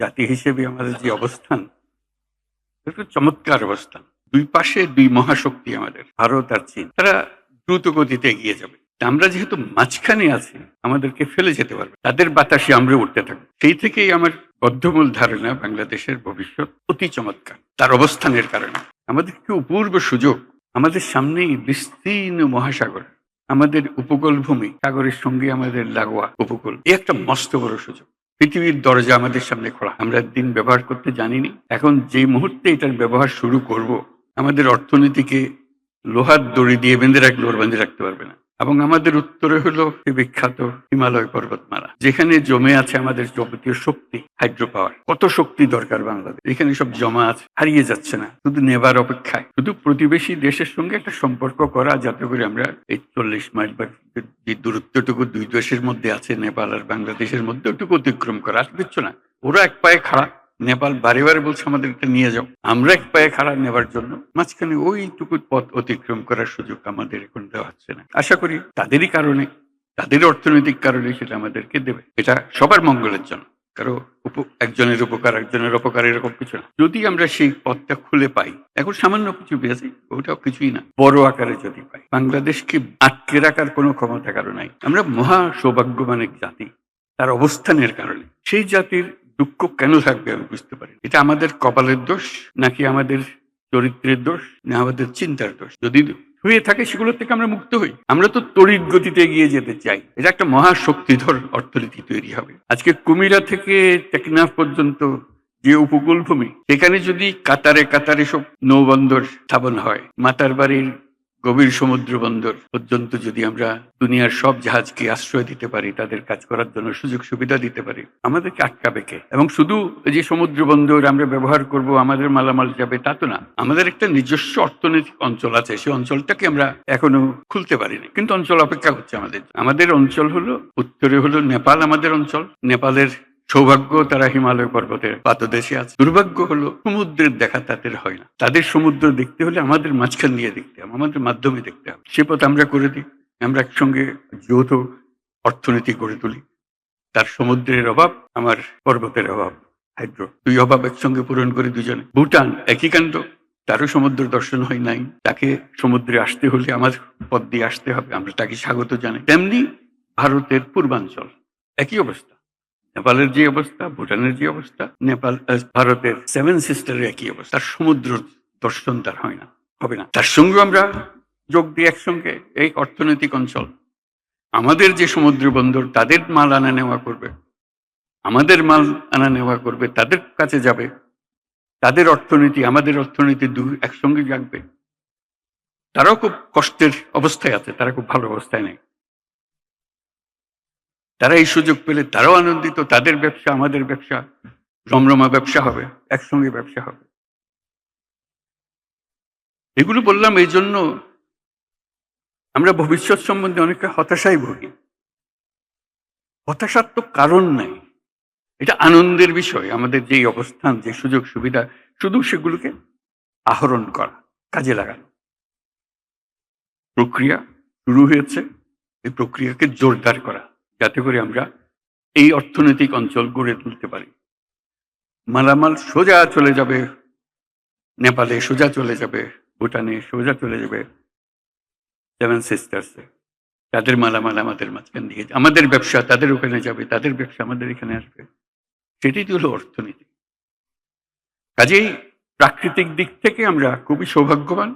জাতি হিসেবে আমাদের যে অবস্থান, একটা চমৎকার অবস্থান। দুই পাশে দুই মহাশক্তি আমাদের, ভারত আর চীন। তারা দ্রুত গতিতে এগিয়ে যাবে। আমরা যেহেতু মাঝখানে আছি, আমাদেরকে ফেলে যেতে পারবে। তাদের বাতাসে আমরা উঠতে থাকবো। সেই থেকেই আমার বদ্ধমূল ধারণা বাংলাদেশের ভবিষ্যৎ অতি চমৎকার, তার অবস্থানের কারণে। আমাদের কি অপূর্ব সুযোগ! আমাদের সামনেই বিস্তীর্ণ মহাসাগর, আমাদের উপকূল ভূমি, সাগরের সঙ্গে আমাদের লাগোয়া উপকূল। এই একটা মস্ত বড় সুযোগ। পৃথিবীর দরজা আমাদের সামনে খোলা। আমরা দিন ব্যবহার করতে জানিনি। এখন যে মুহূর্তে এটার ব্যবহার শুরু করব, আমাদের অর্থনীতিকে লোহার দড়ি দিয়ে বেঁধে রাখলে ওর বেঁধে রাখতে পারবে না। এবং আমাদের উত্তরে হলো বিখ্যাত হিমালয় পর্বতমালা, যেখানে জমে আছে আমাদের যাবতীয় শক্তি, হাইড্রো পাওয়ার। কত শক্তি দরকার বাংলাদেশ, এখানে সব জমা আছে, হারিয়ে যাচ্ছে না, শুধু নেবার অপেক্ষায়। শুধু প্রতিবেশী দেশের সঙ্গে একটা সম্পর্ক করা, যাতে করে আমরা এই 40 মাইল বা যে দূরত্বটুকু দুই দেশের মধ্যে আছে, নেপাল আর বাংলাদেশের মধ্যে, ওটুকু অতিক্রম করা। আর কিচ্ছু না। ওরা এক পায়ে খাড়া, নেপাল বারে বারে বলছে আমাদের এটা নিয়ে যাও, আমরা এক পায়ে খাড়া নেবার জন্য। মাঝখানে ওইটুকু পথ অতিক্রম করার সুযোগ আমাদের এখন দেওয়া হচ্ছে না। আশা করি তাদেরই কারণে, তাদের অর্থনৈতিক কারণে সেটা আমাদেরকে দেবে। এটা সবার মঙ্গলের জন্য, কারো একজনের উপকার একজনের অপকার এরকম কিছু না। যদি আমরা সেই পথটা খুলে পাই, এখন সামান্য কিছু পেয়েছি, ওটাও কিছুই না, বড় আকারে যদি পাই, বাংলাদেশকে আটকে রাখার কোনো ক্ষমতা কারো নাই। আমরা মহা সৌভাগ্যবান এক জাতি, তার অবস্থানের কারণে। সেই জাতির দুঃখ কেন থাকবে আমি বুঝতে পারি। এটা আমাদের কপালের দোষ, নাকি আমাদের চরিত্রের দোষ, না আমাদের চিন্তার দোষ? যদি হয়ে থাকে, সেগুলো থেকে আমরা মুক্ত হই। আমরা তো তড়িৎ গতিতে এগিয়ে যেতে চাই। এটা একটা মহাশক্তিধর অর্থনীতি তৈরি হবে। আজকে কুমিরা থেকে টেকনাফ পর্যন্ত যে উপকূল ভূমি, সেখানে যদি কাতারে কাতারে সব নৌবন্দর স্থাপন হয়, মাতার বাড়ির গভীর সমুদ্র বন্দর পর্যন্ত যদি আমরা দুনিয়ার সব জাহাজকে আশ্রয় দিতে পারি, তাদের কাজ করার জন্য সুযোগ সুবিধা দিতে পারি, আমাদেরকে আটকাবে কে? এবং শুধু যে সমুদ্র বন্দর আমরা ব্যবহার করব, আমাদের মালামাল যাবে, তা তো না। আমাদের একটা নিজস্ব অর্থনৈতিক অঞ্চল আছে, সেই অঞ্চলটাকে আমরা এখনো খুলতে পারিনি, কিন্তু অঞ্চল অপেক্ষা করছে আমাদের। আমাদের অঞ্চল হলো উত্তরে হলো নেপাল, আমাদের অঞ্চল। নেপালের সৌভাগ্য, তারা হিমালয় পর্বতের পাদদেশে আছে। দুর্ভাগ্য হলো সমুদ্রের দেখা তাদের হয় না। তাদের সমুদ্র দেখতে হলে আমাদের মাঝখান দিয়ে দেখতে হবে, আমাদের মাধ্যমে দেখতে হবে। সে পথ আমরা করে দিই। আমরা একসঙ্গে যৌথ অর্থনীতি গড়ে তুলি। তার সমুদ্রের অভাব, আমার পর্বতের অভাব, হাইড্রো, দুই অভাব একসঙ্গে পূরণ করি দুজনে। ভুটান একই কাণ্ড, তারও সমুদ্র দর্শন হয় নাই। তাকে সমুদ্রে আসতে হলে আমার পথ দিয়ে আসতে হবে, আমরা তাকে স্বাগত জানাই। তেমনি ভারতের পূর্বাঞ্চল, একই অবস্থা। নেপালের যে অবস্থা, ভুটানের যে অবস্থা, ভারতের সেভেন সিস্টারের একই অবস্থা। তার সমুদ্র দর্শন তার হয় না, হবে না। তার সঙ্গে আমরা যোগ দিই একসঙ্গে এই অর্থনৈতিক অঞ্চল। আমাদের যে সমুদ্র বন্দর, তাদের মাল আনা নেওয়া করবে, আমাদের মাল আনা নেওয়া করবে, তাদের কাছে যাবে। তাদের অর্থনীতি আমাদের অর্থনীতি দুই একসঙ্গে জাগবে। তারাও খুব কষ্টের অবস্থায় আছে, তারা খুব ভালো অবস্থায় নেই। তারা এই সুযোগ পেলে তারাও আনন্দিত। তাদের ব্যবসা আমাদের ব্যবসা, রমরমা ব্যবসা হবে, একসঙ্গে ব্যবসা হবে। এগুলো বললাম এই জন্য, আমরা ভবিষ্যৎ সম্বন্ধে অনেকটা হতাশায় ভুগি। হতাশার তো কারণ নাই, এটা আনন্দের বিষয়। আমাদের যে অবস্থান, যে সুযোগ সুবিধা, শুধু সেগুলোকে আহরণ করা, কাজে লাগানো। প্রক্রিয়া শুরু হয়েছে, এই প্রক্রিয়াকে জোরদার করা, যাতে করে আমরা এই অর্থনৈতিক অঞ্চল গড়ে তুলতে পারি। মালামাল সোজা চলে যাবে নেপালে, সোজা চলে যাবে ভুটানে, সোজা চলে যাবে সেভেন সিস্টার্সে। তাদের মালামাল আমাদের মাঝখান দিয়ে, আমাদের ব্যবসা তাদের ওখানে যাবে, তাদের ব্যবসা আমাদের এখানে আসবে। সেটাই তো হলো অর্থনীতি। কাজেই প্রাকৃতিক দিক থেকে আমরা খুবই সৌভাগ্যবান।